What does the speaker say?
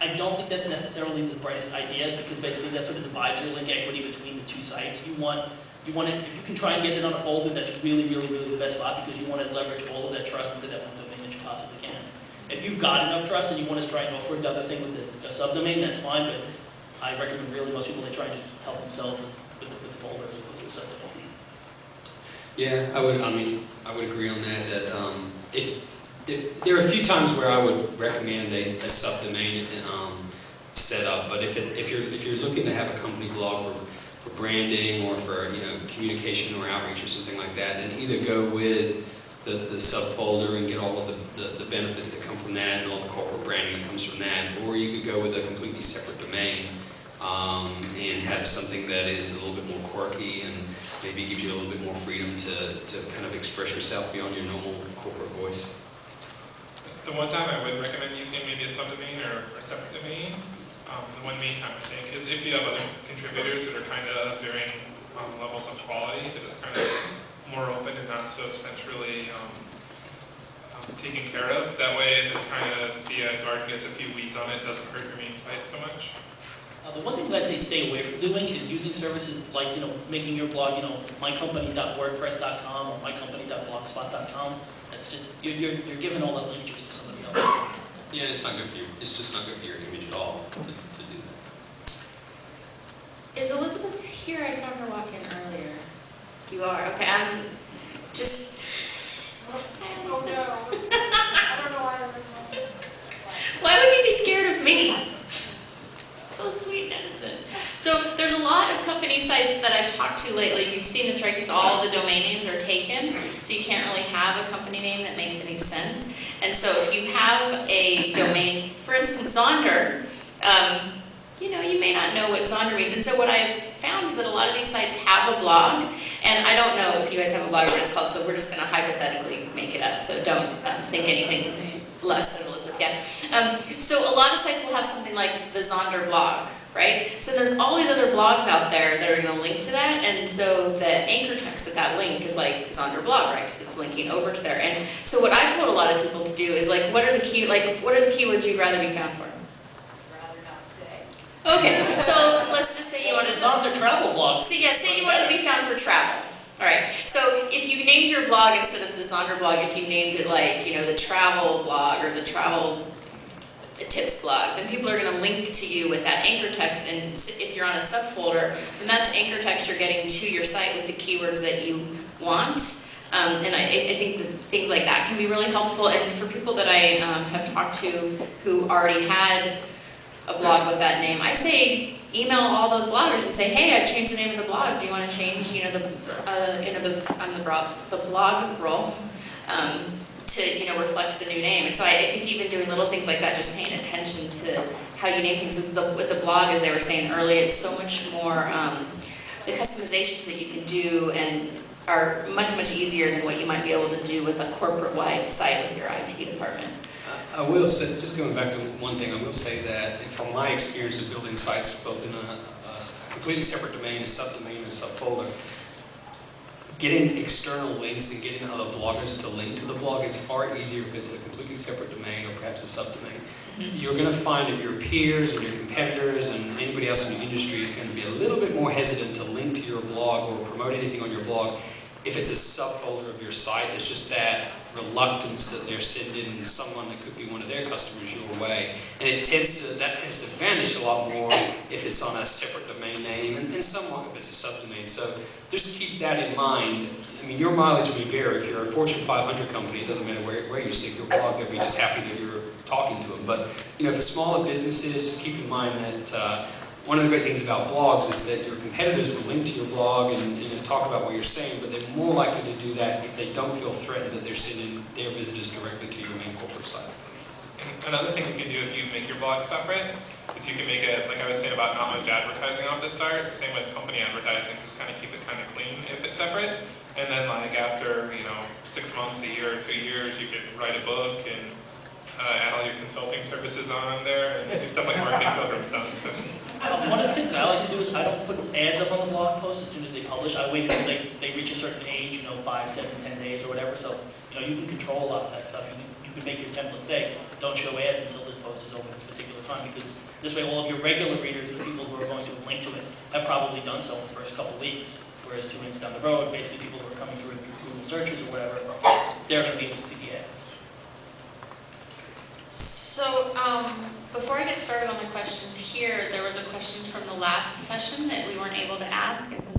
I don't think that's necessarily the brightest idea, because basically that sort of divides your link equity between the two sites. You want it, if you can try and get it on a folder, that's really the best spot, because you want to leverage all of that trust into that one domain that you possibly can. If you've got enough trust and you want to try and go for another thing with a subdomain, that's fine, but I recommend really most people, they try and just help themselves with the folder as opposed to a subdomain. Yeah, I would agree on that. There are a few times where I would recommend a subdomain setup, but if you're looking to have a company blog for branding or for communication or outreach or something like that, then either go with the subfolder and get all of the benefits that come from that and all the corporate branding that comes from that, or you could go with a completely separate domain and have something that is a little bit more quirky and maybe gives you a little bit more freedom to kind of express yourself beyond your normal corporate voice. The one time I would recommend using maybe a subdomain or a separate domain, the one main time I think, is if you have other contributors that are kind of varying levels of quality, that is kind of more open and not so centrally taken care of. That way, if it's kind of the garden gets a few weeds on it, doesn't hurt your main site so much. The one thing that I'd say stay away from doing is using services like, making your blog, mycompany.wordpress.com or mycompany.blogspot.com. That's just, you're giving all that link juice to somebody else. Yeah, it's not good for you. It's just not good for your image at all to do that. Is Elizabeth here? I saw her walk in earlier. You are? Okay, I'm just... Oh no. I don't know why I'm recording. Why would you be scared of me? So sweet and innocent. So there's a lot of company sites that I've talked to lately. You've seen this, right? Because all the domain names are taken, so you can't really have a company name that makes any sense. And so if you have a domain, for instance, Zonder, you may not know what Zonder means. And so what I've found is that a lot of these sites have a blog, and I don't know if you guys have a blog or what it's called, so we're just going to hypothetically make it up. So don't think anything less than Elizabeth, yeah. So a lot of sites will have something like the Zonder blog, right? So there's all these other blogs out there that are going to link to that, and so the anchor text of that link is like Zonder blog, right? Because it's linking over to there. And so what I've told a lot of people to do is what are the keywords you'd rather be found for? Rather not say. Okay, so let's just say you wanted It's on the travel blog. So yeah, say you wanted to be found for travel. All right, so if you named your blog instead of the Zonder blog, if you named it like, the travel blog or the travel tips blog, then people are going to link to you with that anchor text, and if you're on a subfolder, then that's anchor text you're getting to your site with the keywords that you want. And I think that things like that can be really helpful, and for people that I have talked to who already had a blog with that name, I say email all those bloggers and say, hey, I've changed the name of the blog. Do you want to change, the blog role to, reflect the new name? And so I think even doing little things like that, just paying attention to how you name things. With the blog, as they were saying earlier, it's so much more, the customizations that you can do and are much easier than what you might be able to do with a corporate-wide site with your IT department. I will say, just going back to one thing, I will say that from my experience of building sites both in a completely separate domain, a subdomain, and a subfolder, getting external links and getting other bloggers to link to the blog is far easier if it's a completely separate domain or perhaps a subdomain. You're going to find that your peers and your competitors and anybody else in the industry is going to be a little bit more hesitant to link to your blog or promote anything on your blog if it's a subfolder of your site. It's just that reluctance that they're sending someone that could be one of their customers your way, and that tends to vanish a lot more if it's on a separate domain name, and somewhat if it's a subdomain. So just keep that in mind. I mean, your mileage may vary. If you're a Fortune 500 company, it doesn't matter where you stick your blog. They'll be just happy that you're talking to them. But for smaller businesses, just keep in mind that one of the great things about blogs is that your competitors will link to your blog and talk about what you're saying, but they're more likely to do that if they don't feel threatened that they're sending their visitors directly to your main corporate site. And another thing you can do if you make your blog separate is you can make it, like I was saying about not much advertising off the start, same with company advertising, just kind of keep it kind of clean if it's separate. And then after 6 months, a year, or 2 years, you could write a book and add all your consulting services on there and do stuff like marketing programs done. So. One of the things that I like to do is I don't put ads up on the blog post as soon as they publish. I wait until they reach a certain age, 5, 7, 10 days or whatever. So you can control a lot of that stuff. You can could make your template say, don't show ads until this post is over this particular time, because this way all of your regular readers, the people who are going to link to it, have probably done so in the first couple of weeks. Whereas 2 weeks down the road, basically people who are coming through Google searches or whatever, they're going to be able to see the ads. So, before I get started on the questions here, there was a question from the last session that we weren't able to ask. It's